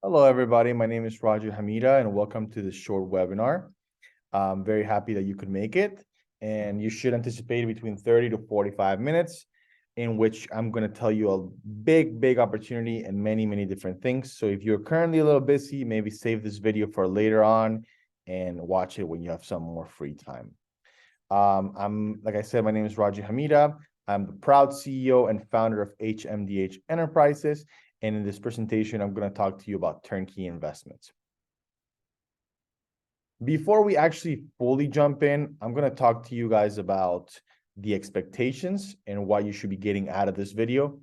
Hello, everybody. My name is Raju Hamida, and welcome to this short webinar. I'm very happy that you could make it, and you should anticipate between 30 to 45 minutes, in which I'm going to tell you a big opportunity and many different things. So if you're currently a little busy, maybe save this video for later on and watch it when you have some more free time. Like I said, my name is Raju Hamida. I'm the proud CEO and founder of HMDH Enterprises. And in this presentation, I'm going to talk to you about turnkey investments. Before we actually fully jump in, I'm going to talk to you guys about the expectations and what you should be getting out of this video.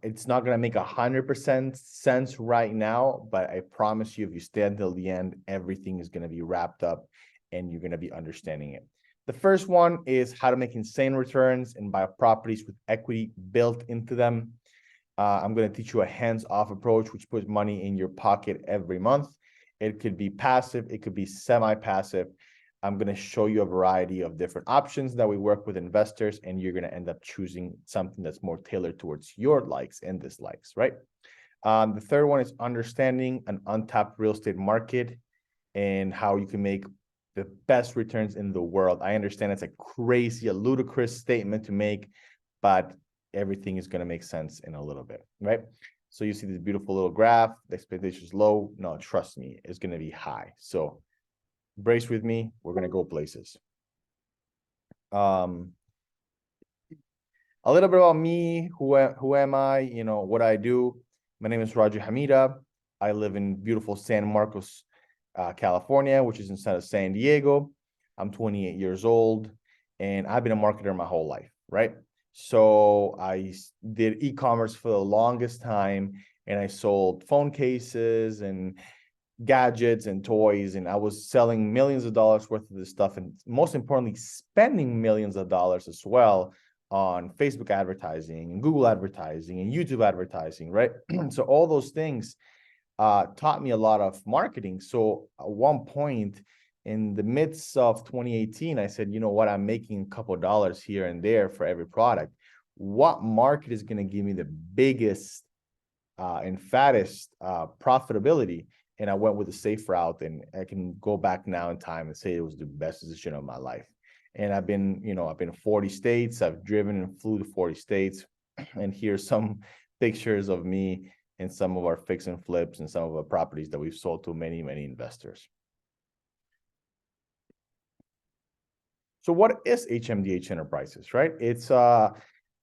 It's not going to make 100% sense right now, but I promise you, if you stay until the end, everything is going to be wrapped up and you're going to be understanding it. The first one is how to make insane returns and buy properties with equity built into them. I'm going to teach you a hands-off approach, which puts money in your pocket every month. It could be passive, it could be semi-passive. I'm going to show you a variety of different options that we work with investors, and you're going to end up choosing something that's more tailored towards your likes and dislikes, right? The third one is understanding an untapped real estate market and how you can make the best returns in the world. I understand it's a ludicrous statement to make, but everything is going to make sense in a little bit, right? So you see this beautiful little graph, the expectation is low. No, trust me, it's going to be high. So brace with me, we're going to go places. A little bit about me, who am I, what I do. My name is Raju Hamida. I live in beautiful San Marcos, California, which is inside of San Diego. I'm 28 years old, and I've been a marketer my whole life, right? So I did e-commerce for the longest time, and I sold phone cases and gadgets and toys, and I was selling millions of dollars worth of this stuff, and most importantly, spending millions of dollars as well on Facebook advertising and Google advertising and YouTube advertising, right? So all those things taught me a lot of marketing. So at one point in the midst of 2018, I said, you know what, I'm making a couple of dollars here and there for every product. What market is going to give me the biggest and fattest profitability? And I went with the safe route, and I can go back now in time and say it was the best decision of my life. And I've been 40 states. I've driven and flew to 40 states. And here's some pictures of me and some of our fix and flips and some of our properties that we've sold to many investors. So what is HMDH Enterprises, right? It's a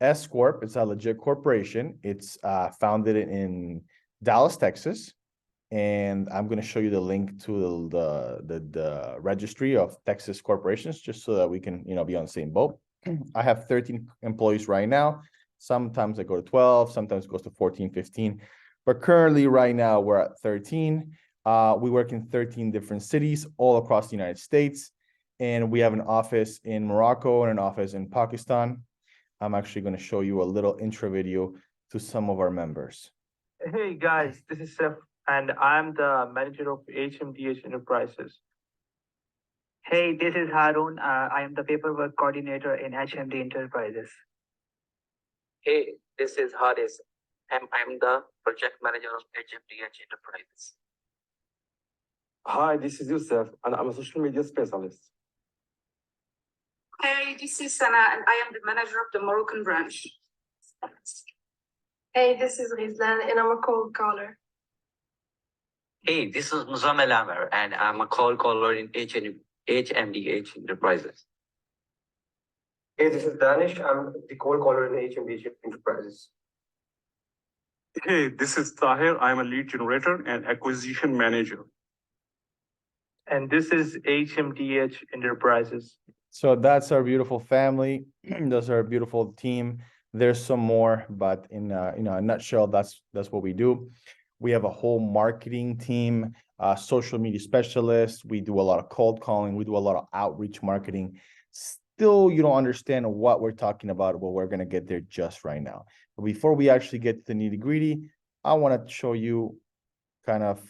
S Corp. It's a legit corporation. It's founded in Dallas, Texas. And I'm going to show you the link to the registry of Texas corporations, just so that we can, be on the same boat. I have 13 employees right now. Sometimes I go to 12, sometimes it goes to 14, 15. But currently, right now, we're at 13. We work in 13 different cities all across the United States. And we have an office in Morocco and an office in Pakistan. I'm actually going to show you a little intro video to some of our members. Hey guys, this is Seth, and I'm the manager of HMDH Enterprises. Hey, this is Harun. I am the paperwork coordinator in HMD Enterprises. Hey, this is Haris. I'm the project manager of HMDH Enterprises. Hi, this is Youssef, and I'm a social media specialist. Hey, this is Sana, and I am the manager of the Moroccan branch. Hey, this is Rizlan, and I'm a cold caller. Hey, this is Muzammel Amer, and I'm a call caller in HMDH Enterprises. Hey, this is Danish. I'm the call caller in HMDH Enterprises. Hey, this is Tahir. I'm a lead generator and acquisition manager. And this is HMDH Enterprises. So that's our beautiful family. That's our beautiful team. There's some more, but in a nutshell, that's what we do. We have a whole marketing team, social media specialists. We do a lot of cold calling. We do a lot of outreach marketing. Still, you don't understand what we're talking about, but we're going to get there just right now. But before we actually get to the nitty-gritty, I want to show you kind of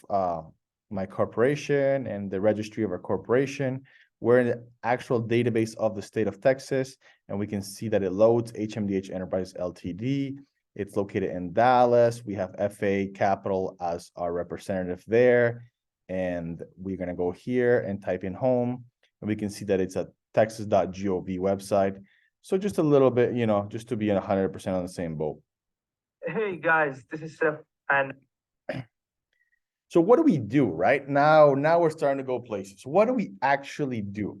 my corporation and the registry of our corporation. We're in the actual database of the state of Texas, and we can see that it loads HMDH Enterprise Ltd. It's located in Dallas. We have FA Capital as our representative there. And we're gonna go here and type in home, and we can see that it's a texas.gov website. So just a little bit, you know, just to be 100% on the same boat. Hey guys, this is Seth, and So what do we do, right? Now we're starting to go places. What do we actually do?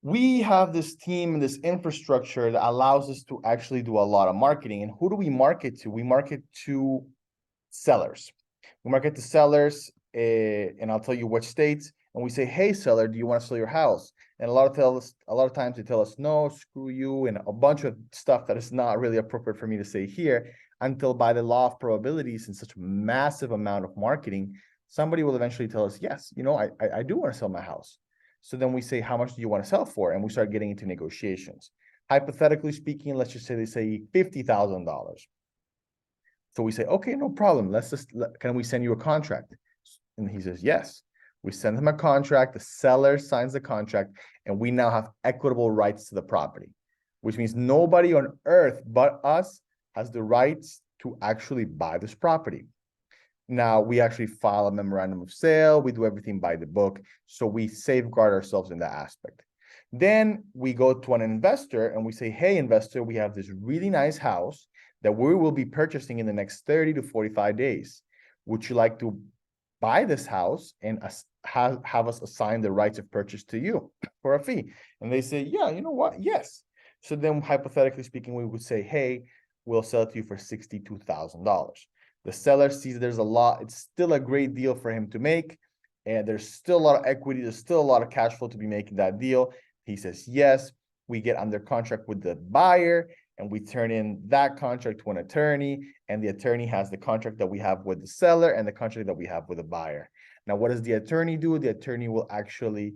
We have this team and this infrastructure that allows us to actually do a lot of marketing. And who do we market to? We market to sellers. We market to sellers, and I'll tell you which states. And we say, hey, seller, do you want to sell your house? And a lot of times they tell us, no, screw you, and a bunch of stuff that is not really appropriate for me to say here, until by the law of probabilities and such a massive amount of marketing, somebody will eventually tell us, yes, you know, I do want to sell my house. So then we say, how much do you want to sell for? And we start getting into negotiations. Hypothetically speaking, let's just say they say $50,000. So we say, okay, no problem. Can we send you a contract? And he says, yes. We send him a contract. The seller signs the contract, and we now have equitable rights to the property, which means nobody on earth but us has the rights to actually buy this property. Now, we actually file a memorandum of sale. We do everything by the book. So we safeguard ourselves in that aspect. Then we go to an investor and we say, hey, investor, we have this really nice house that we will be purchasing in the next 30 to 45 days. Would you like to buy this house and have us assign the rights of purchase to you for a fee? And they say, yeah, you know what? Yes. So then hypothetically speaking, we would say, hey, we'll sell it to you for $62,000. The seller sees there's a lot, it's still a great deal for him to make, and there's still a lot of equity, there's still a lot of cash flow to be making that deal. He says, yes. We get under contract with the buyer, and we turn in that contract to an attorney, and the attorney has the contract that we have with the seller and the contract that we have with the buyer. Now, what does the attorney do? The attorney will actually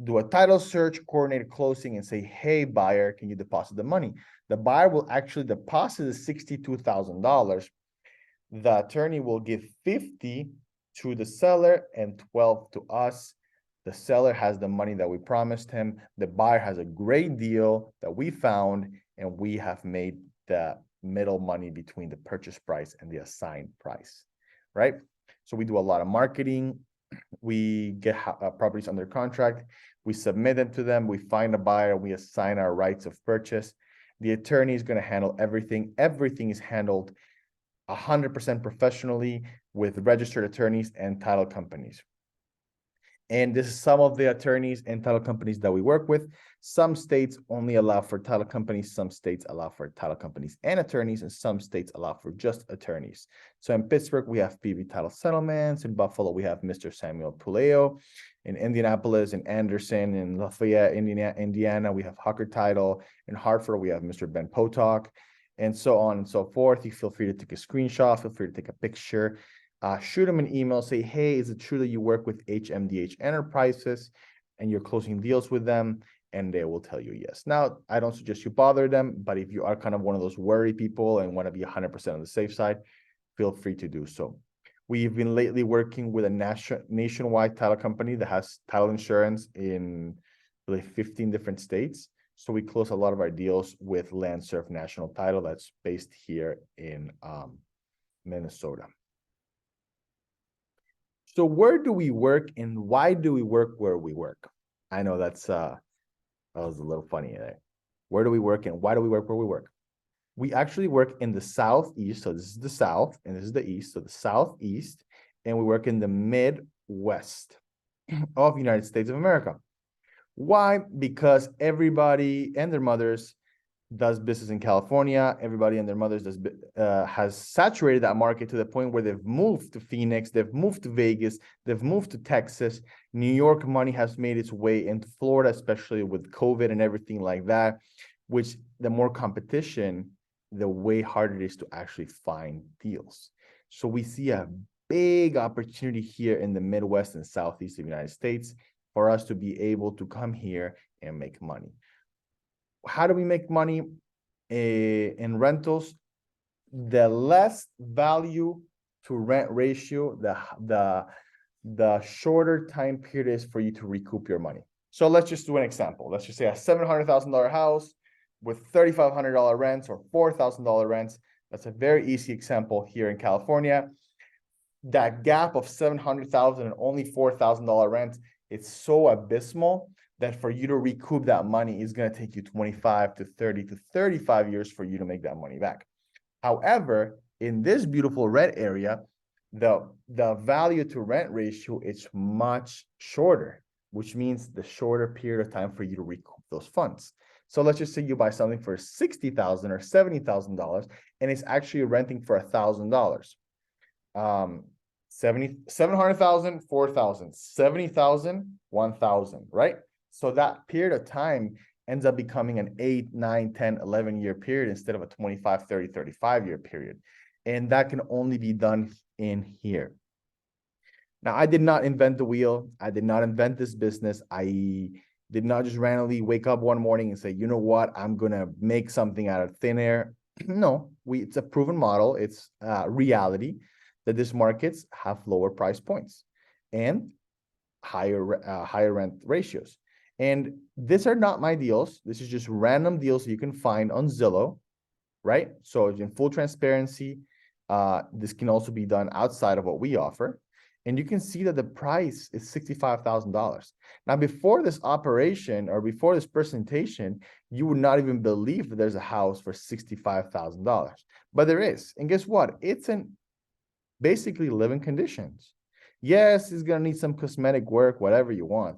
do a title search, coordinate a closing, and say, hey, buyer, can you deposit the money? The buyer will actually deposit the $62,000. The attorney will give 50 to the seller and 12 to us. The seller has the money that we promised him. The buyer has a great deal that we found, and we have made the middle money between the purchase price and the assigned price, right? So we do a lot of marketing. We get properties under contract. We submit them to them. We find a buyer. We assign our rights of purchase. The attorney is going to handle everything. Everything is handled 100% professionally with registered attorneys and title companies. And this is some of the attorneys and title companies that we work with. Some states only allow for title companies. Some states allow for title companies and attorneys, and some states allow for just attorneys. So in Pittsburgh, we have PV Title Settlements. In Buffalo, we have Mr. Samuel Puleo. In Indianapolis, in Anderson, in Lafayette, Indiana, we have Hucker Title. In Hartford, we have Mr. Ben Potok, and so on and so forth. You feel free to take a screenshot, feel free to take a picture. Shoot them an email, say, hey, is it true that you work with HMDH Enterprises and you're closing deals with them? And they will tell you yes. Now, I don't suggest you bother them, but if you are kind of one of those worry people and want to be 100% on the safe side, feel free to do so. We've been lately working with a nationwide title company that has title insurance in like 15 different states. So we close a lot of our deals with LandServ National Title that's based here in Minnesota. So where do we work and why do we work where we work? I know that was a little funny there. Where do we work and why do we work where we work? We actually work in the Southeast. So this is the South and this is the East. So the Southeast, and we work in the Midwest of the United States of America. Why? Because everybody and their mothers does business in California. Everybody and their mothers has saturated that market to the point where they've moved to Phoenix, they've moved to Vegas, they've moved to Texas. New York money has made its way into Florida, especially with COVID and everything like that, which the more competition, the way harder it is to actually find deals. So we see a big opportunity here in the Midwest and Southeast of the United States for us to be able to come here and make money. How do we make money in rentals? The less value to rent ratio, the shorter time period is for you to recoup your money. So let's just do an example. Let's just say a $700,000 house with $3,500 rents or $4,000 rents. That's a very easy example here in California. That gap of 700,000 and only $4,000 rent, it's so abysmal that for you to recoup that money is going to take you 25 to 30 to 35 years for you to make that money back. However, in this beautiful red area, the value to rent ratio is much shorter, which means the shorter period of time for you to recoup those funds. So let's just say you buy something for $60,000 or $70,000 and it's actually renting for $1,000. 700,000, 4,000, 70,000, 1,000, right? So that period of time ends up becoming an 8, 9, 10, 11-year period instead of a 25, 30, 35-year period. And that can only be done in here. Now, I did not invent the wheel. I did not invent this business. I did not just randomly wake up one morning and say, you know what, I'm going to make something out of thin air. No, it's a proven model. It's reality that these markets have lower price points and higher rent ratios. And these are not my deals. This is just random deals you can find on Zillow, right? So in full transparency, this can also be done outside of what we offer. And you can see that the price is $65,000. Now, before this operation or before this presentation, you would not even believe that there's a house for $65,000, but there is. And guess what? It's in basically living conditions. Yes, it's going to need some cosmetic work, whatever you want,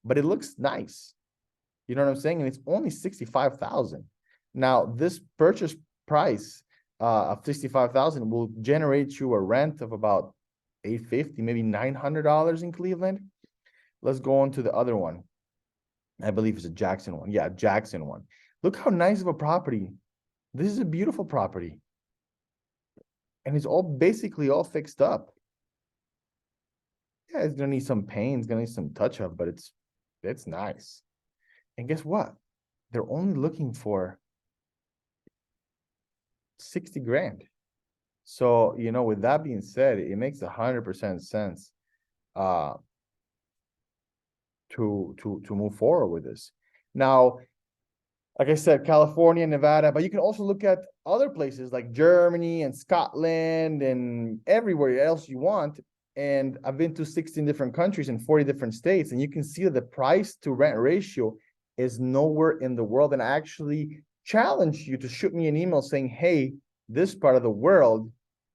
but it looks nice. You know what I'm saying? And it's only $65,000. Now, this purchase price of $65,000 will generate you a rent of about $850, maybe $900 in Cleveland. Let's go on to the other one. I believe it's a Jackson one. Yeah, Jackson one. Look how nice of a property. This is a beautiful property. And it's all basically all fixed up. Yeah, it's gonna need some paint, it's gonna need some touch up, but it's nice. And guess what? They're only looking for 60 grand. So, you know, with that being said, it makes 100% sense to move forward with this. Now, like I said, California, Nevada, but you can also look at other places like Germany and Scotland and everywhere else you want. And I've been to 16 different countries in 40 different states, and you can see that the price to rent ratio is nowhere in the world. And I actually challenge you to shoot me an email saying, hey, this part of the world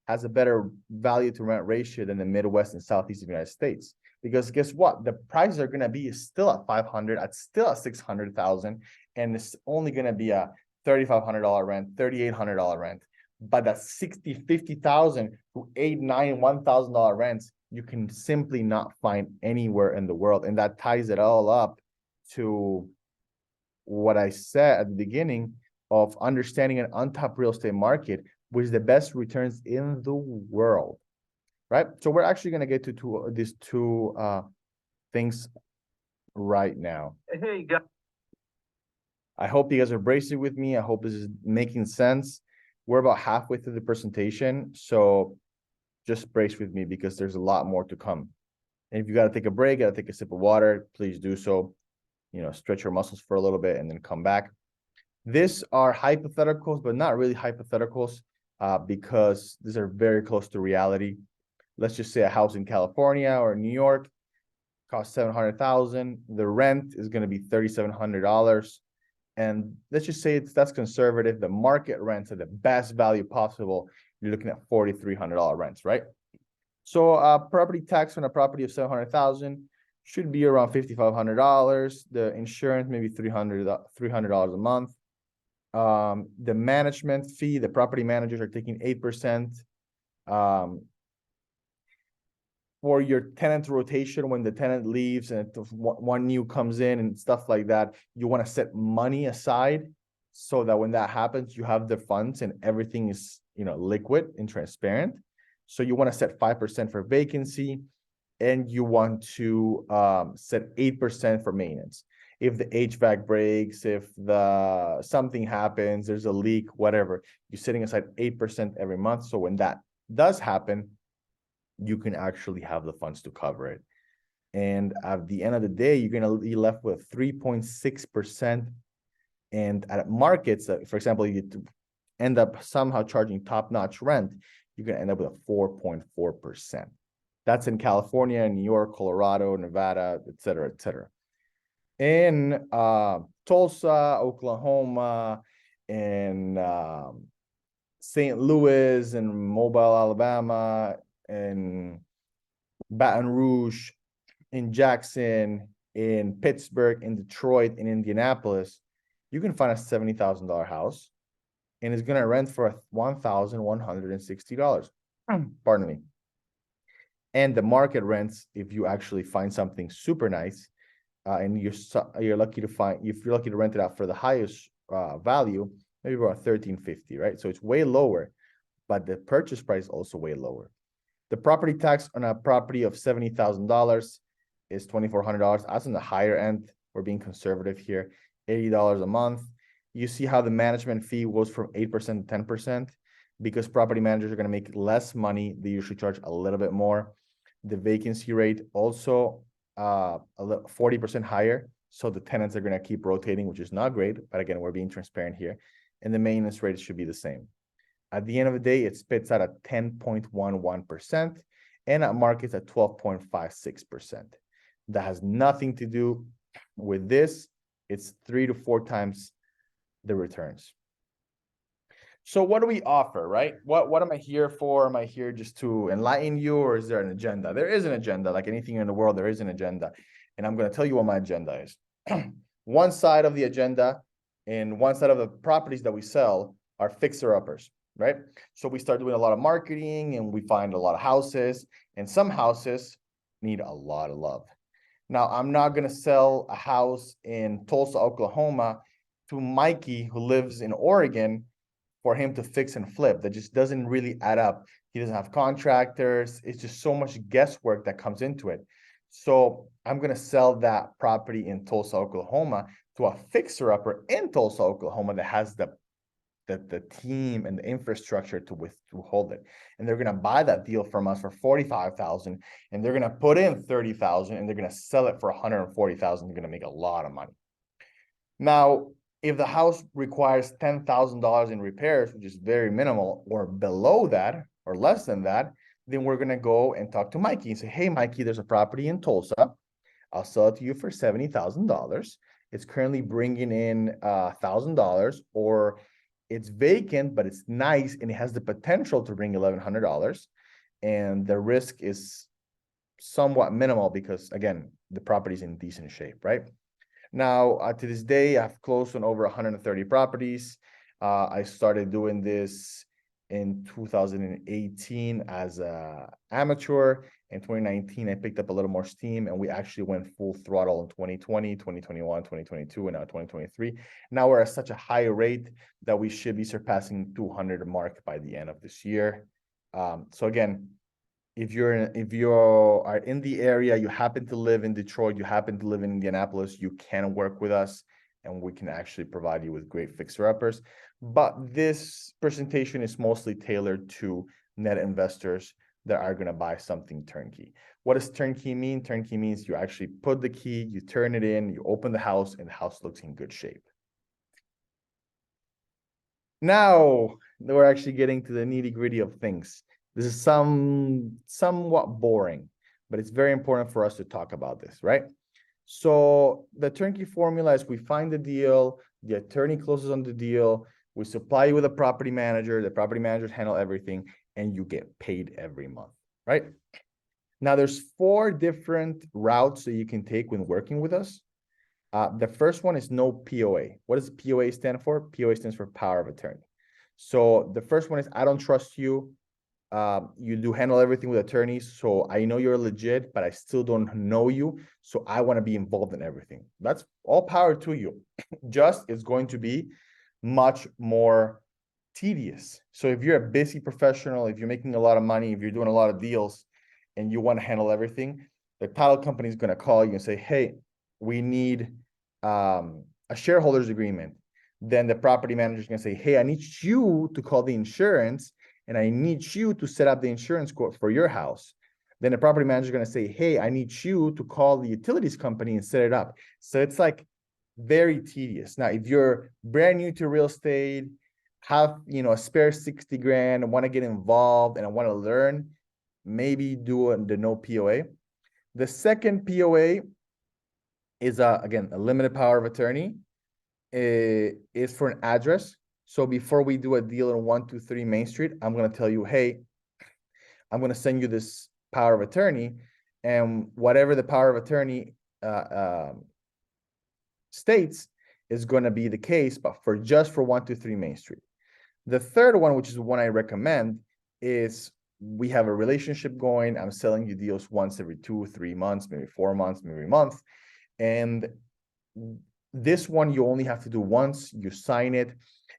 has a better value to rent ratio than the Midwest and Southeast of the United States. Because guess what? The prices are going to be still at 500, at still at 600,000, and it's only going to be a $3,500 rent, $3,800 rent. But that 60, 50,000 to $8,000, $9,000, $1,000 rents, you can simply not find anywhere in the world. And that ties it all up to what I said at the beginning of understanding an untapped real estate market, which is the best returns in the world, right? So we're actually going to get to these two things right now. Hey, guys. I hope you guys are bracing with me. I hope this is making sense. We're about halfway through the presentation, so just brace with me because there's a lot more to come. And if you got to take a break, got to take a sip of water, please do so. You know, stretch your muscles for a little bit and then come back. These are hypotheticals, but not really hypotheticals because these are very close to reality. Let's just say a house in California or New York costs $700,000. The rent is going to be $3,700. And let's just say that's conservative. The market rents at the best value possible. You're looking at $4,300 rents, right? So property tax on a property of $700,000 should be around $5,500. The insurance maybe $300 a month. The management fee, the property managers are taking 8%. For your tenant rotation, when the tenant leaves and one new comes in and stuff like that, you want to set money aside so that when that happens, you have the funds and everything is, you know, liquid and transparent. So you want to set 5% for vacancy, and you want to set 8% for maintenance. If the HVAC breaks, if something happens, there's a leak, whatever, you're setting aside 8% every month. So when that does happen, you can actually have the funds to cover it. And at the end of the day, you're going to be left with 3.6%. And at markets, for example, you get end up somehow charging top-notch rent, you're gonna end up with a 4.4%. That's in California, New York, Colorado, Nevada, et cetera, et cetera. In Tulsa, Oklahoma, in St. Louis, and Mobile, Alabama, and Baton Rouge, in Jackson, in Pittsburgh, in Detroit, in Indianapolis, you can find a $70,000 house, and it's gonna rent for $1,160. Pardon me. And the market rents, if you actually find something super nice, and you're lucky to find, if you're lucky to rent it out for the highest value, maybe about $1,350, right? So it's way lower, but the purchase price is also way lower. The property tax on a property of $70,000 is $2,400. That's on the higher end. We're being conservative here. $80 a month. You see how the management fee goes from 8% to 10%, because property managers are going to make less money. They usually charge a little bit more. The vacancy rate also 40% higher. So the tenants are going to keep rotating, which is not great. But again, we're being transparent here. And the maintenance rate should be the same. At the end of the day, it spits out at 10.11%, and at markets at 12.56%. That has nothing to do with this. It's 3 to 4 times the returns. So what do we offer, right? What am I here for? Am I here just to enlighten you, or is there an agenda? There is an agenda. Like anything in the world, there is an agenda. And I'm going to tell you what my agenda is. One side of the agenda and one side of the properties that we sell are fixer-uppers, right? So we start doing a lot of marketing, and we find a lot of houses, and some houses need a lot of love. Now, I'm not going to sell a house in Tulsa, Oklahoma to Mikey, who lives in Oregon, for him to fix and flip. That just doesn't really add up. He doesn't have contractors. It's just so much guesswork that comes into it. So I'm going to sell that property in Tulsa, Oklahoma to a fixer-upper in Tulsa, Oklahoma that has the team and the infrastructure to hold it. And they're going to buy that deal from us for $45,000, and they're going to put in $30,000, and they're going to sell it for $140,000. They're going to make a lot of money. Now, if the house requires $10,000 in repairs, which is very minimal, or below that, or less than that, then we're going to go and talk to Mikey and say, hey, Mikey, there's a property in Tulsa. I'll sell it to you for $70,000. It's currently bringing in $1,000, or it's vacant, but it's nice, and it has the potential to bring $1,100. And the risk is somewhat minimal because, again, the property's in decent shape, right? Now, to this day, I've closed on over 130 properties. I started doing this in 2018 as an amateur. In 2019, I picked up a little more steam, and we actually went full throttle in 2020, 2021, 2022, and now 2023. Now we're at such a high rate that we should be surpassing 200 mark by the end of this year. So again, if you are in the area, you happen to live in Detroit, you happen to live in Indianapolis, you can work with us, and we can actually provide you with great fixer-uppers. But this presentation is mostly tailored to net investors that are going to buy something turnkey. What does turnkey mean? Turnkey means you actually put the key, you turn it in, you open the house, and the house looks in good shape. Now, we're actually getting to the nitty-gritty of things. This is somewhat boring, but it's very important for us to talk about this, right? So the turnkey formula is we find the deal, the attorney closes on the deal, we supply you with a property manager, the property managers handle everything, and you get paid every month, right? Now, there's 4 different routes that you can take when working with us. The first one is no POA. What does POA stand for? POA stands for power of attorney. So the first one is, I don't trust you. You do handle everything with attorneys, so I know you're legit, but I still don't know you, so I want to be involved in everything. That's all power to you. Just it's going to be much more tedious. So if you're a busy professional, if you're making a lot of money, if you're doing a lot of deals, and you want to handle everything, the title company is going to call you and say, hey, we need a shareholders agreement. Then the property manager is going to say, hey, I need you to call the insurance, and I need you to set up the insurance quote for your house. Then the property manager is going to say, hey, I need you to call the utilities company and set it up. So it's like very tedious. Now, if you're brand new to real estate, have, you know, a spare 60 grand and want to get involved and I want to learn, maybe do the no POA. The second POA is again a limited power of attorney. Is for an address. So before we do a deal on 123 Main Street, I'm going to tell you, hey, I'm going to send you this power of attorney, and whatever the power of attorney states is going to be the case, but for just for 123 Main Street. The third one, which is the one I recommend, is we have a relationship going. I'm selling you deals once every 2-3 months, maybe 4 months, maybe a month. And this one you only have to do once, you sign it,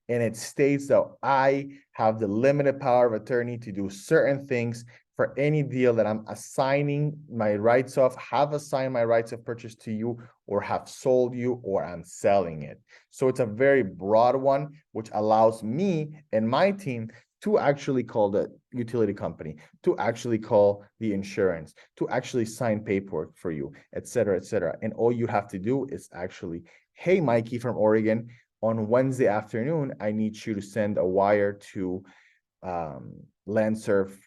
and it states that I have the limited power of attorney to do certain things for any deal that I'm assigning my rights of, have assigned my rights of purchase to you, or have sold you, or I'm selling it. So it's a very broad one, which allows me and my team to actually call the utility company, to actually call the insurance, to actually sign paperwork for you, et cetera, et cetera. And all you have to do is actually, hey, Mikey from Oregon, on Wednesday afternoon, I need you to send a wire to LandServ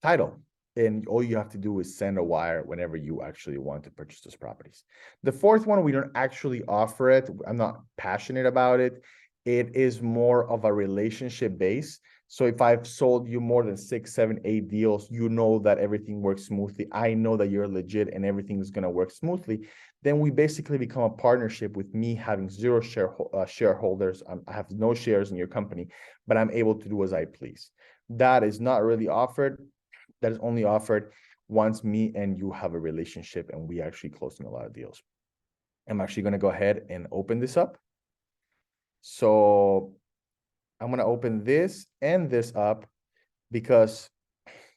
title. And all you have to do is send a wire whenever you actually want to purchase those properties. The fourth one, we don't actually offer it. I'm not passionate about it. It is more of a relationship base. So if I've sold you more than 6, 7, 8 deals, you know that everything works smoothly. I know that you're legit and everything is going to work smoothly. Then we basically become a partnership with me having 0 shareholders. I have no shares in your company, but I'm able to do as I please. That is not really offered. That is only offered once me and you have a relationship and we actually closing a lot of deals. I'm actually going to go ahead and open this up. So I'm going to open this and this up because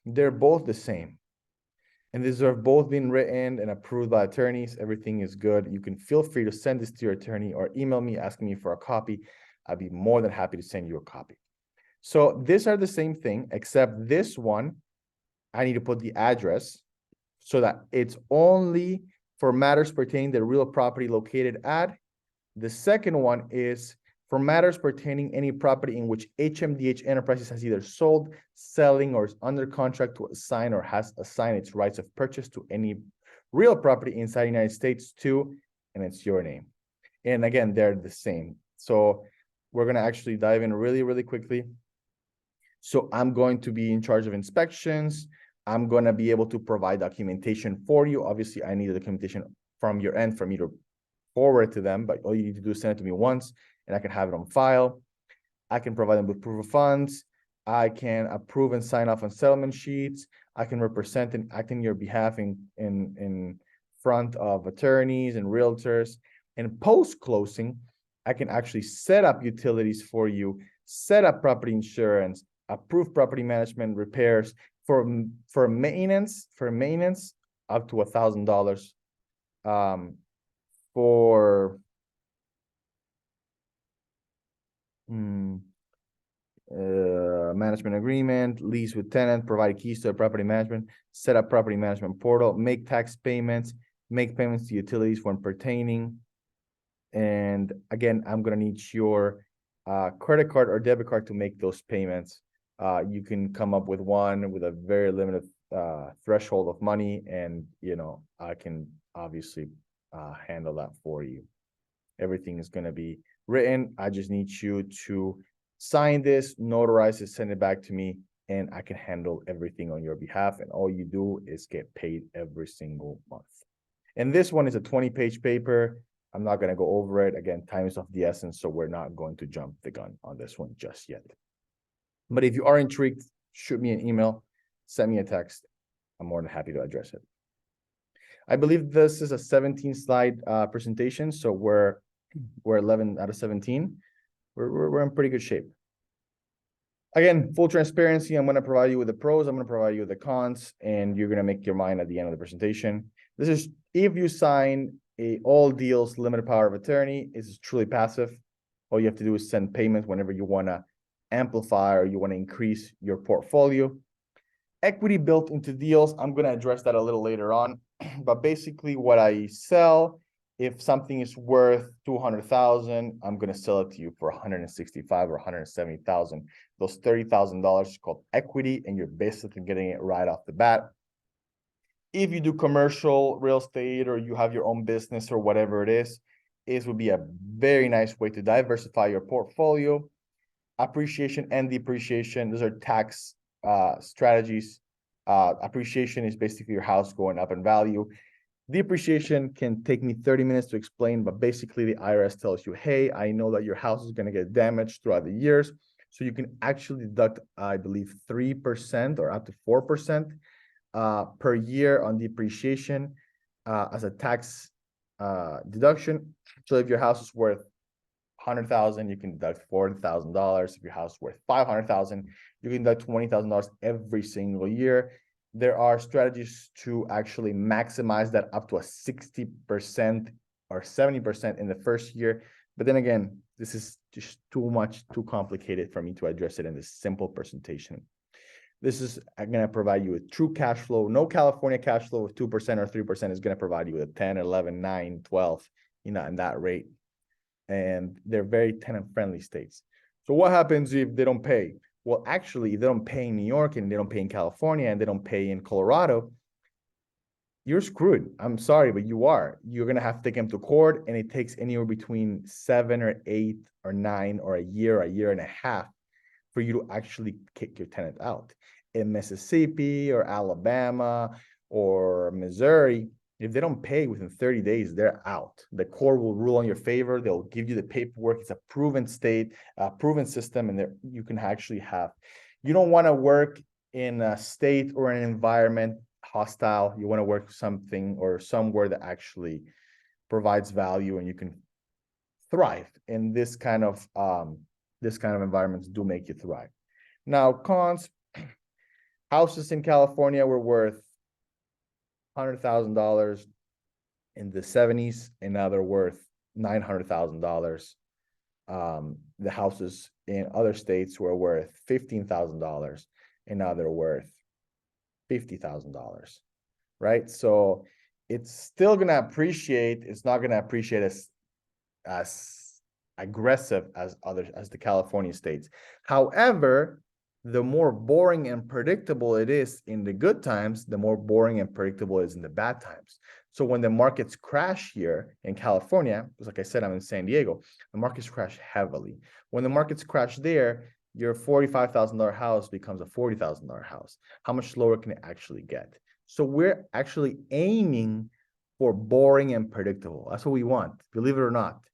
they're both the same. And these are both being written and approved by attorneys. Everything is good. You can feel free to send this to your attorney or email me asking me for a copy. I'd be more than happy to send you a copy. So these are the same thing, except this one, I need to put the address so that it's only for matters pertaining to real property located at. The second one is for matters pertaining any property in which HMDH Enterprises has either sold, selling, or is under contract to assign or has assigned its rights of purchase to any real property inside the United States too, and it's your name. And again, they're the same. So we're going to actually dive in really, really quickly. So I'm going to be in charge of inspections. I'm going to be able to provide documentation for you. Obviously, I need the documentation from your end for me to forward to them, but all you need to do is send it to me once and I can have it on file. I can provide them with proof of funds. I can approve and sign off on settlement sheets. I can represent and act in your behalf in front of attorneys and realtors. And post-closing, I can actually set up utilities for you, set up property insurance, approve property management repairs, for maintenance up to $1,000, for management agreement, lease with tenant, provide keys to a property management, set up property management portal, make tax payments, make payments to utilities when pertaining. And again, I'm gonna need your credit card or debit card to make those payments. You can come up with one with a very limited threshold of money, and I can obviously handle that for you. Everything is going to be written. I just need you to sign this, notarize it, send it back to me, and I can handle everything on your behalf. And all you do is get paid every single month. And this one is a 20-page paper. I'm not going to go over it. Again, time is of the essence, so we're not going to jump the gun on this one just yet. But if you are intrigued, shoot me an email, send me a text. I'm more than happy to address it. I believe this is a 17-slide presentation, so we're 11 out of 17. We're in pretty good shape. Again, full transparency, I'm going to provide you with the pros, I'm going to provide you with the cons, and you're going to make your mind at the end of the presentation. This is if you sign a all deals limited power of attorney. It's truly passive. All you have to do is send payments whenever you want to amplify or you want to increase your portfolio. Equity built into deals, I'm going to address that a little later on. But basically what I sell If something is worth 200,000, I'm gonna sell it to you for 165 or 170,000. Those $30,000 is called equity, and you're basically getting it right off the bat. If you do commercial real estate or you have your own business or whatever it is, it would be a very nice way to diversify your portfolio. Appreciation and depreciation, those are tax strategies. Appreciation is basically your house going up in value. Depreciation can take me 30 minutes to explain, but basically the IRS tells you, hey, I know that your house is going to get damaged throughout the years. So you can actually deduct, I believe, 3% or up to 4% per year on depreciation as a tax deduction. So if your house is worth 100,000, you can deduct $40,000. If your house is worth 500,000, you can deduct $20,000 every single year. There are strategies to actually maximize that up to a 60% or 70% in the first year. But then again, this is just too complicated for me to address it in this simple presentation. This is going to provide you with true cash flow. No California cash flow with 2% or 3% is going to provide you with 10, 11, 9, 12, in that rate. And they're very tenant-friendly states. So what happens if they don't pay? Well, actually, if they don't pay in New York and they don't pay in California and they don't pay in Colorado, you're screwed. I'm sorry, but you are. You're going to have to take them to court, and it takes anywhere between 7 or 8 or 9 or a year and a half for you to actually kick your tenant out. In Mississippi or Alabama or Missouri, if they don't pay within 30 days, they're out. The court will rule in your favor. They'll give you the paperwork. It's a proven state, a proven system, and there you can actually have. You don't want to work in a state or an environment hostile. You want to work something or somewhere that actually provides value and you can thrive. And this kind of environments do make you thrive. Now, cons. Houses in California were worth $100,000 in the 70s, and now they're worth $900,000. The houses in other states were worth $15,000, and now they're worth $50,000, right? So it's still going to appreciate. It's not going to appreciate as aggressive as the California states. However, the more boring and predictable it is in the good times, the more boring and predictable it is in the bad times. So when the markets crash here in California, because like I said, I'm in San Diego, the markets crash heavily. When the markets crash there, your $45,000 house becomes a $40,000 house. How much lower can it actually get? So we're actually aiming for boring and predictable. That's what we want, believe it or not.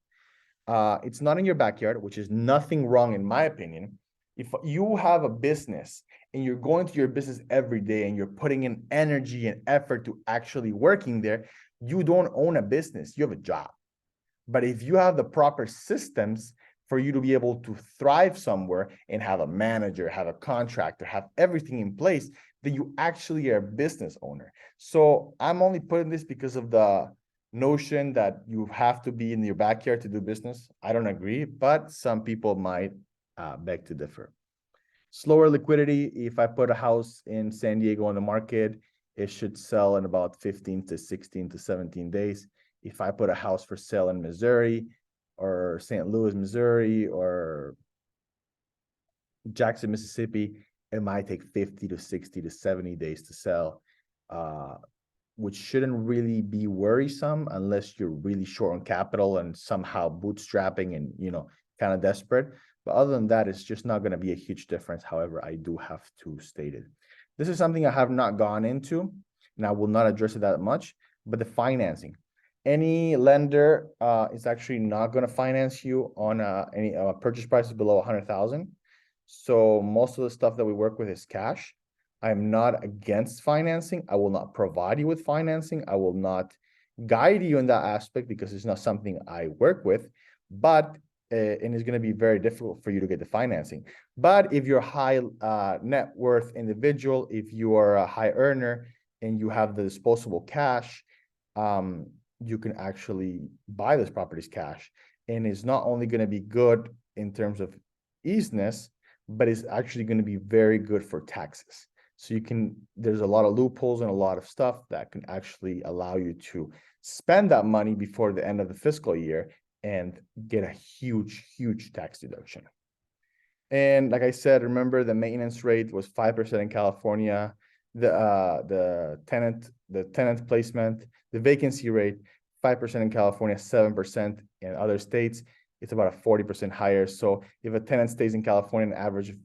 It's not in your backyard, which is nothing wrong in my opinion. If you have a business and you're going to your business every day and you're putting in energy and effort to actually working there, you don't own a business, you have a job. But if you have the proper systems for you to be able to thrive somewhere and have a manager, have a contractor, have everything in place, then you actually are a business owner. So I'm only putting this because of the notion that you have to be in your backyard to do business. I don't agree, but some people might beg to differ. Slower liquidity. If I put a house in San Diego on the market, it should sell in about 15 to 16 to 17 days. If I put a house for sale in Missouri or St. Louis, Missouri, or Jackson, Mississippi, it might take 50 to 60 to 70 days to sell, which shouldn't really be worrisome unless you're really short on capital and somehow bootstrapping and, kind of desperate. But other than that, it's just not going to be a huge difference. However, I do have to state it. This is something I have not gone into, and I will not address it that much, but the financing. Any lender is actually not going to finance you on any purchase prices below 100,000. So most of the stuff that we work with is cash. I am not against financing. I will not provide you with financing. I will not guide you in that aspect because it's not something I work with, but and it's going to be very difficult for you to get the financing. But if you're a high net worth individual, if you are a high earner and you have the disposable cash, you can actually buy those properties cash. And it's not only going to be good in terms of easiness, but it's actually going to be very good for taxes. So there's a lot of loopholes and a lot of stuff that can actually allow you to spend that money before the end of the fiscal year and get a huge, huge tax deduction. And like I said, remember the maintenance rate was 5% in California, the tenant placement, the vacancy rate, 5% in California, 7% in other states. It's about a 40% higher. So if a tenant stays in California, an average of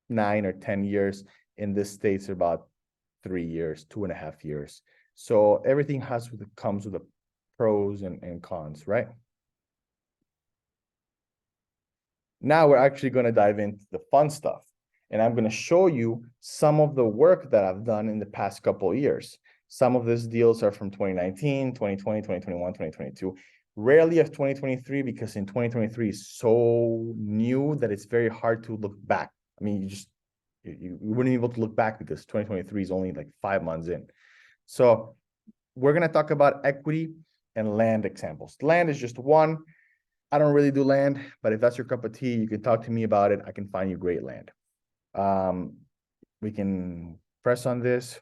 9 or 10 years, in this state's about 3 years, 2.5 years. So everything comes with the pros and cons, right? Now we're actually going to dive into the fun stuff. And I'm going to show you some of the work that I've done in the past couple of years. Some of these deals are from 2019, 2020, 2021, 2022. Rarely of 2023, because in 2023 is so new that it's very hard to look back. I mean, you wouldn't be able to look back because 2023 is only like 5 months in. So we're going to talk about equity and land examples. Land is just one. I don't really do land, but if that's your cup of tea, you can talk to me about it. I can find you great land. We can press on this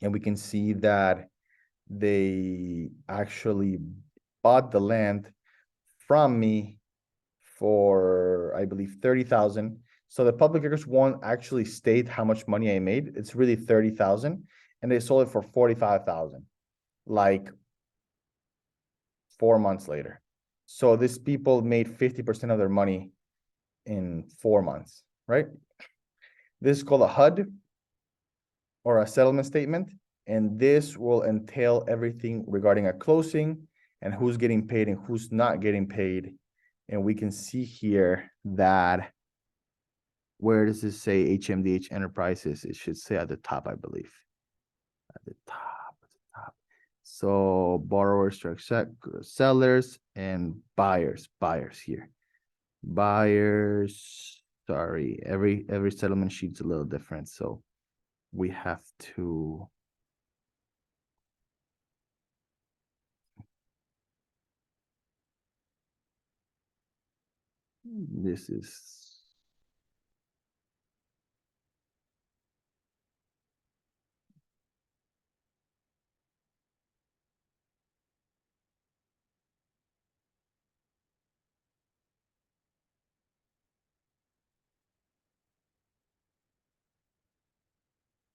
and we can see that they actually bought the land from me for, I believe, $30,000. So the public records won't actually state how much money I made. It's really $30,000, and they sold it for $45,000, like 4 months later. So these people made 50% of their money in 4 months, right? This is called a HUD, or a settlement statement, and this will entail everything regarding a closing and who's getting paid and who's not getting paid. And we can see here that, where does this say HMDH Enterprises? It should say at the top, I believe. At the top. So borrowers, sellers, and buyers here. Buyers, sorry, every settlement sheet's a little different. So we have to. This is.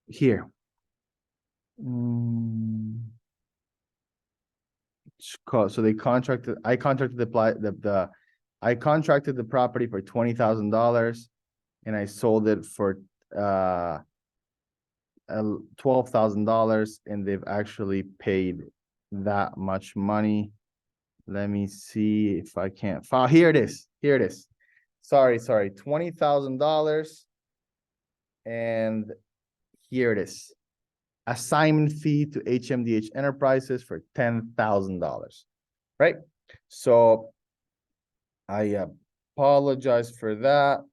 Here. So they contracted, I contracted I contracted the property for $20,000 and I sold it for $12,000, and they've actually paid that much money. Let me see if I can't file. Here it is. Sorry, $20,000. And here it is. Assignment fee to HMDH Enterprises for $10,000, right? So I apologize for that.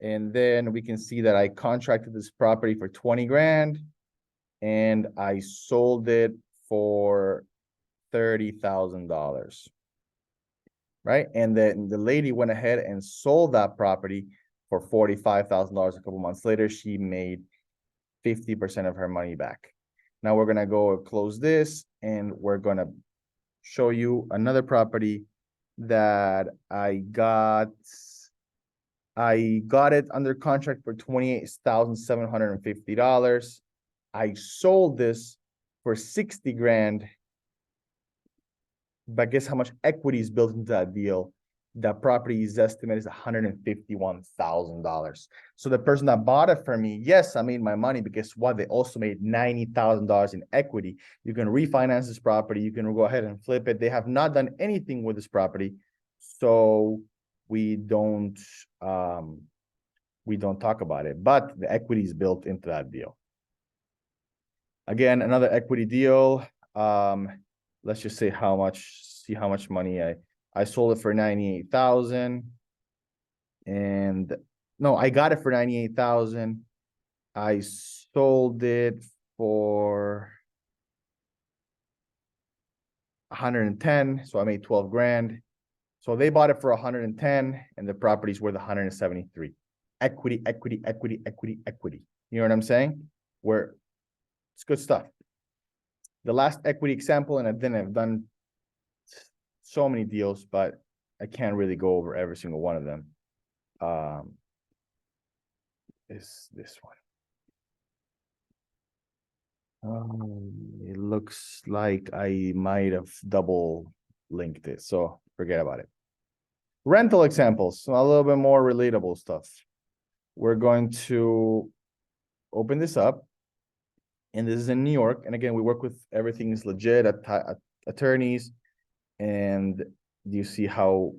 And then we can see that I contracted this property for 20 grand and I sold it for $30,000, right? And then the lady went ahead and sold that property for $45,000 a couple months later. She made 50% of her money back. Now we're gonna go close this and we're gonna show you another property that I got it under contract for $28,750. I sold this for 60 grand. But guess how much equity is built into that deal? That property is estimated is $151,000. So the person that bought it for me, yes, I made my money, but guess what? They also made $90,000 in equity. You can refinance this property. You can go ahead and flip it. They have not done anything with this property. So we don't talk about it, but the equity is built into that deal. Again, another equity deal. Let's just say see how much money I sold it for 98,000. And no, I got it for 98,000. I sold it for 110. So I made 12 grand. So they bought it for 110 and the property's worth 173. Equity. You know what I'm saying? Where it's good stuff. The last equity example, and I've done so many deals, but I can't really go over every single one of them. Is this one. It looks like I might have double linked it, so forget about it. Rental examples, so a little bit more relatable stuff. We're going to open this up. And this is in New York. And again, we work with everything's legit attorneys. And you see how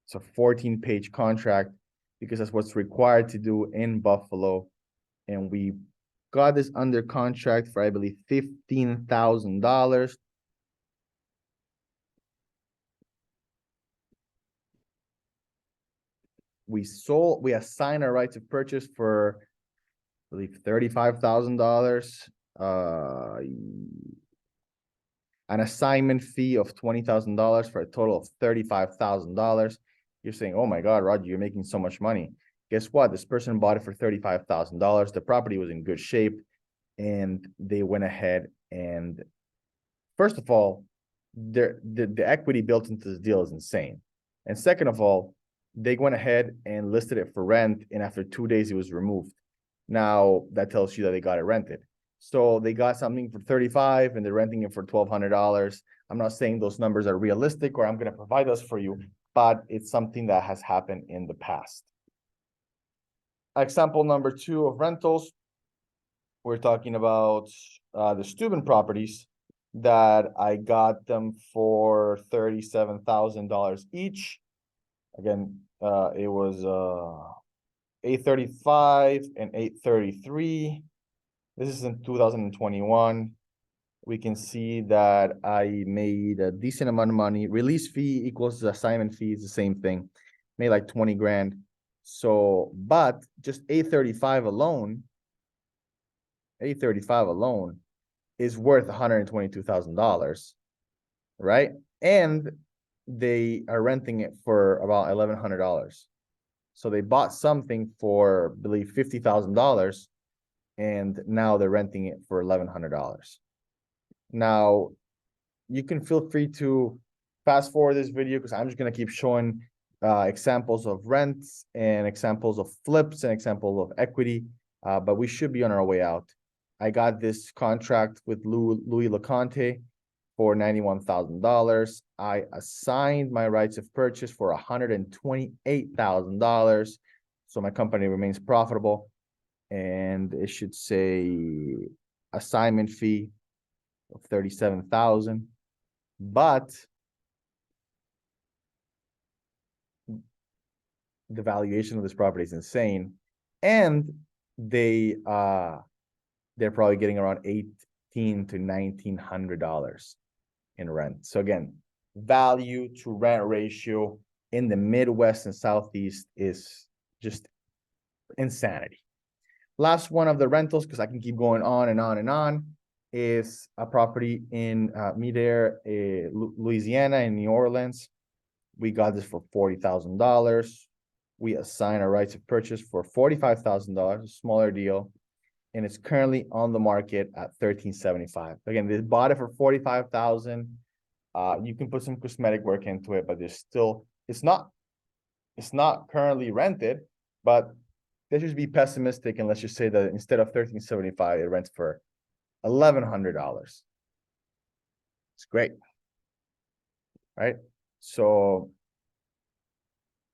it's a 14-page contract because that's what's required to do in Buffalo. And we got this under contract for, I believe, $15,000. We assigned our right to purchase for, I believe, $35,000. An assignment fee of $20,000 for a total of $35,000. You're saying, oh my God, Roger, you're making so much money. Guess what? This person bought it for $35,000. The property was in good shape, and they went ahead and, first of all, the equity built into this deal is insane. And second of all, they went ahead and listed it for rent, and after 2 days, it was removed. Now that tells you that they got it rented. So they got something for $35,000 and they're renting it for $1,200. I'm not saying those numbers are realistic or I'm going to provide those for you, but it's something that has happened in the past. Example number 2 of rentals. We're talking about the Steuben properties that I got them for $37,000 each. Again, it was 835 and 833. This is in 2021. We can see that I made a decent amount of money. Release fee equals the assignment fee is the same thing. Made like 20 grand. So, but just 835 alone is worth $122,000, right? And they are renting it for about $1,100. So they bought something for, I believe, $50,000, and now they're renting it for $1,100. Now, you can feel free to fast forward this video because I'm just going to keep showing examples of rents and examples of flips and examples of equity, but we should be on our way out. I got this contract with Louis LeConte for $91,000. I assigned my rights of purchase for $128,000. So my company remains profitable, and it should say assignment fee of $37,000, but the valuation of this property is insane, and they're probably getting around $1,800 to $1,900 in rent. So again, value to rent ratio in the Midwest and Southeast is just insanity. Last one of the rentals, because I can keep going on and on and on, is a property in Midair, Louisiana, in New Orleans. We got this for $40,000. We assigned our rights of purchase for $45,000, a smaller deal, and it's currently on the market at $1,375. Again, they bought it for $45,000. You can put some cosmetic work into it, but there's still, it's not currently rented, but let's just be pessimistic and let's just say that instead of $1,375, it rents for $1,100. It's great, right? So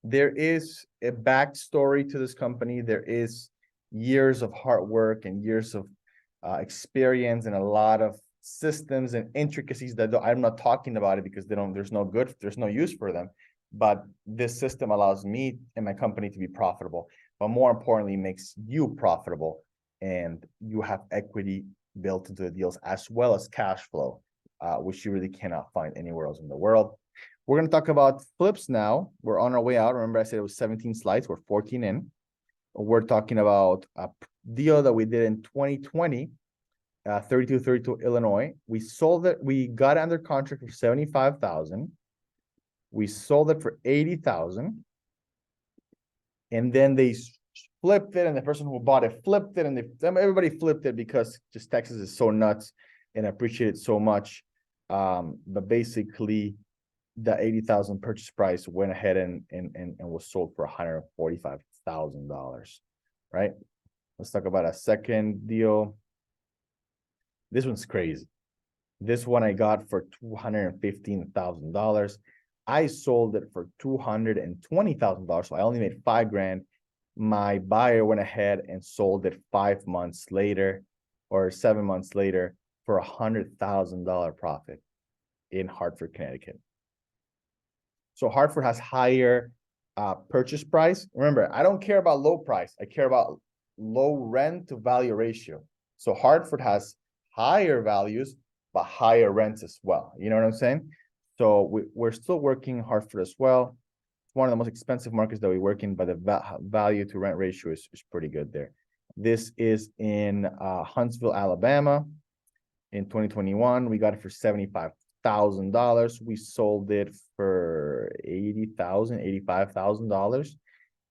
there is a backstory to this company. There is years of hard work and years of experience and a lot of systems and intricacies that I'm not talking about it because there's no use for them. But this system allows me and my company to be profitable, but more importantly, makes you profitable, and you have equity built into the deals as well as cash flow, which you really cannot find anywhere else in the world. We're going to talk about flips now. We're on our way out. Remember, I said it was 17 slides. We're 14 in. We're talking about a deal that we did in 2020, 3232 Illinois. We sold it. We got it under contract for $75,000. We sold it for $80,000. And then they flipped it, and the person who bought it flipped it, and everybody flipped it because just Texas is so nuts and appreciated so much. But basically, the 80,000 purchase price went ahead and was sold for $145,000, right? Let's talk about a second deal. This one's crazy. This one I got for $215,000. I sold it for $220,000. So I only made $5,000. My buyer went ahead and sold it 5 months later or 7 months later for $100,000 profit in Hartford, Connecticut. So Hartford has higher purchase price. Remember, I don't care about low price. I care about low rent to value ratio. So Hartford has higher values, but higher rents as well. You know what I'm saying? So we're still working in Hartford as well. It's one of the most expensive markets that we work in, but the value to rent ratio is pretty good there. This is in Huntsville, Alabama. In 2021, we got it for $75,000. We sold it for $85,000,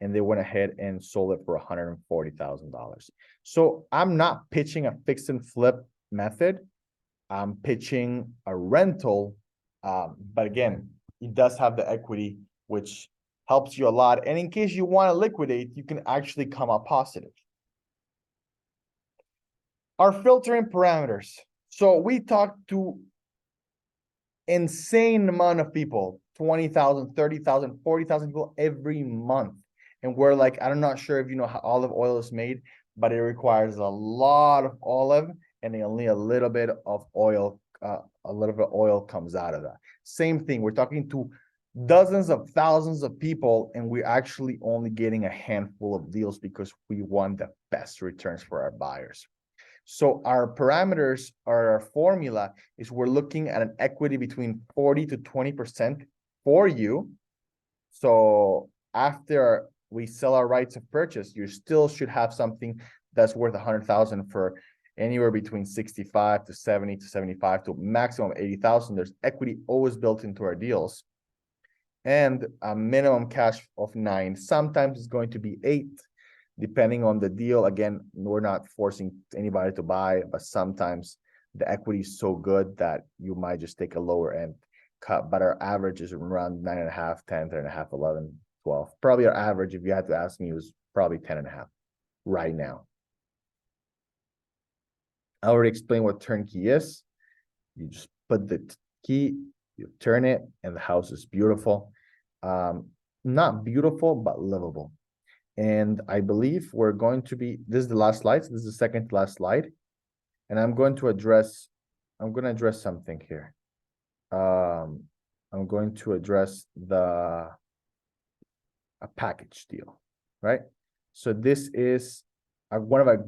and they went ahead and sold it for $140,000. So I'm not pitching a fix and flip method. I'm pitching a rental, but again, it does have the equity, which helps you a lot. And in case you want to liquidate, you can actually come up positive. Our filtering parameters. So we talked to insane amount of people, 20,000, 30,000, 40,000 people every month. And we're like, I'm not sure if you know how olive oil is made, but it requires a lot of olive and only a little bit of oil, comes out of that. Same thing, we're talking to dozens of thousands of people, and we're actually only getting a handful of deals because we want the best returns for our buyers. So our parameters, or our formula, is we're looking at an equity between 40 to 20% for you. So after we sell our rights of purchase, you still should have something that's worth 100,000 for anywhere between 65 to 70 to 75 to maximum 80,000. There's equity always built into our deals, and a minimum cash of 9. Sometimes it's going to be 8, depending on the deal. Again, we're not forcing anybody to buy, but sometimes the equity is so good that you might just take a lower end cut. But our average is around 9.5, 10, 10.5, 11, 12. Probably our average, if you had to ask me, was probably 10.5 right now. I already explained what turnkey is. You just put the key, you turn it, and the house is beautiful. Not beautiful, but livable. And I believe we're going to be, this is the last slide. So this is the second to last slide. And I'm going to address something here. I'm going to address a package deal, right? So this is one of our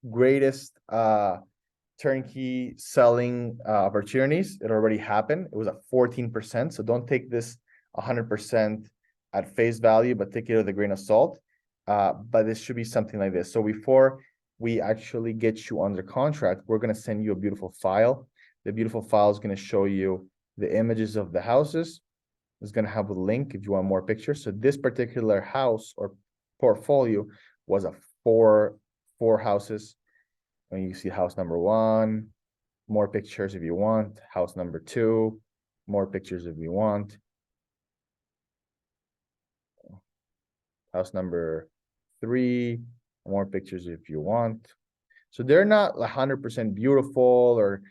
greatest turnkey selling opportunities. It already happened. It was at 14%. So don't take this 100% at face value, but take it with a grain of salt. But this should be something like this. So before we actually get you under contract, we're going to send you a beautiful file. The beautiful file is going to show you the images of the houses. It's going to have a link if you want more pictures. So this particular house or portfolio was a four houses. And you see house number 1, more pictures if you want. House number 2, more pictures if you want. House number 3, more pictures if you want. So they're not 100% beautiful, or,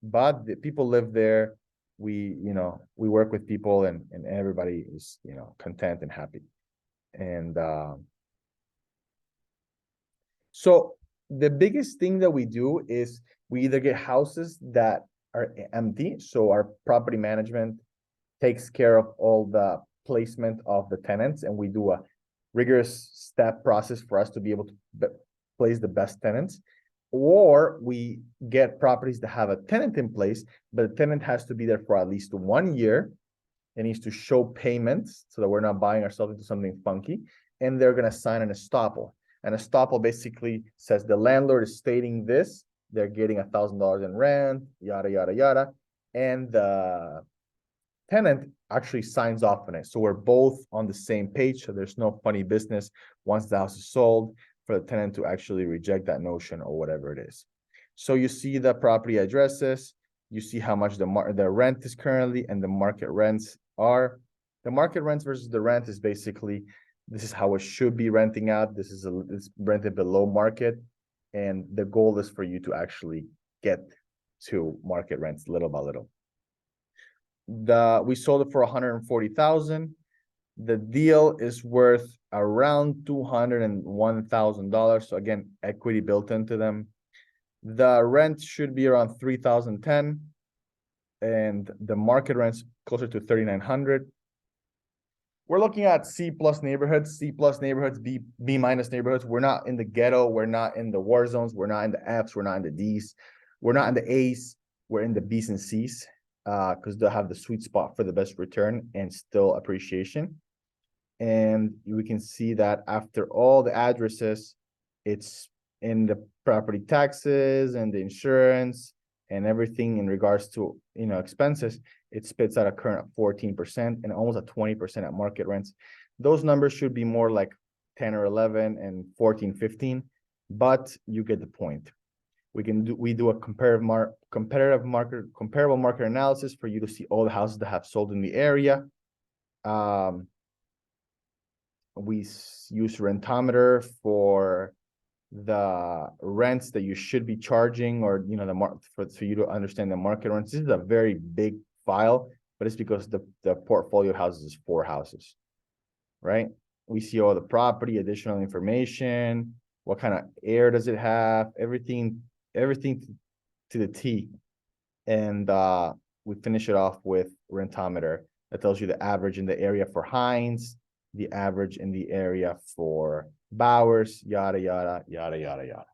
but the people live there. We work with people, and everybody is, content and happy. And so the biggest thing that we do is we either get houses that are empty. So our property management takes care of all the placement of the tenants, and we do a rigorous step process for us to be able to place the best tenants. Or we get properties that have a tenant in place, but the tenant has to be there for at least 1 year. It needs to show payments so that we're not buying ourselves into something funky, and they're going to sign an estoppel. An estoppel basically says the landlord is stating this, they're getting $1,000 in rent, yada, yada, yada. And the tenant actually signs off on it. So we're both on the same page. So there's no funny business once the house is sold for the tenant to actually reject that notion or whatever it is. So you see the property addresses, you see how much the rent is currently and the market rents are. The market rents versus the rent is basically, this is how it should be renting out. This is it's rented below market. And the goal is for you to actually get to market rents little by little. We sold it for 140,000. The deal is worth around $201,000. So again, equity built into them. The rent should be around 3,010, and the market rent's closer to 3,900. We're looking at C+ neighborhoods, B- neighborhoods. We're not in the ghetto. We're not in the war zones. We're not in the Fs. We're not in the Ds. We're not in the As. We're in the Bs and Cs because they'll have the sweet spot for the best return and still appreciation. And we can see that after all the addresses, it's in the property taxes and the insurance and everything in regards to, expenses, it spits out a current 14% and almost a 20% at market rents. Those numbers should be more like 10 or 11 and 14, 15, but you get the point. We do a comparable market analysis for you to see all the houses that have sold in the area. We use Rentometer for the rents that you should be charging, or for you to understand the market rents. This is a very big file, but it's because the portfolio houses is 4 houses, right? We see all the property, additional information, what kind of air does it have, everything to the T. And we finish it off with Rentometer that tells you the average in the area for Hines, the average in the area for Bowers, yada, yada, yada, yada, yada.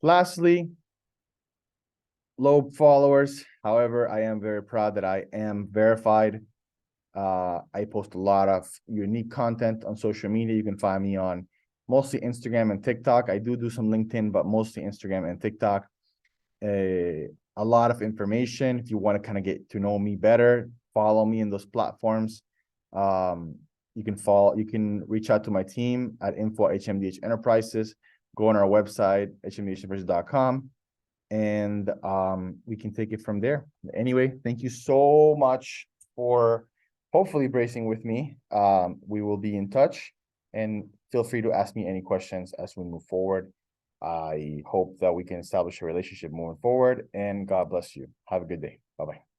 Lastly, low followers. However, I am very proud that I am verified. I post a lot of unique content on social media. You can find me on mostly Instagram and TikTok. I do some LinkedIn, but mostly Instagram and TikTok. A lot of information. If you want to kind of get to know me better, follow me in those platforms. You can reach out to my team at info@HMDH Enterprises. Go on our website, hmdhenterprises.com, and we can take it from there. Anyway, thank you so much for hopefully bracing with me. We will be in touch, and feel free to ask me any questions as we move forward. I hope that we can establish a relationship moving forward, and God bless you. Have a good day. Bye-bye.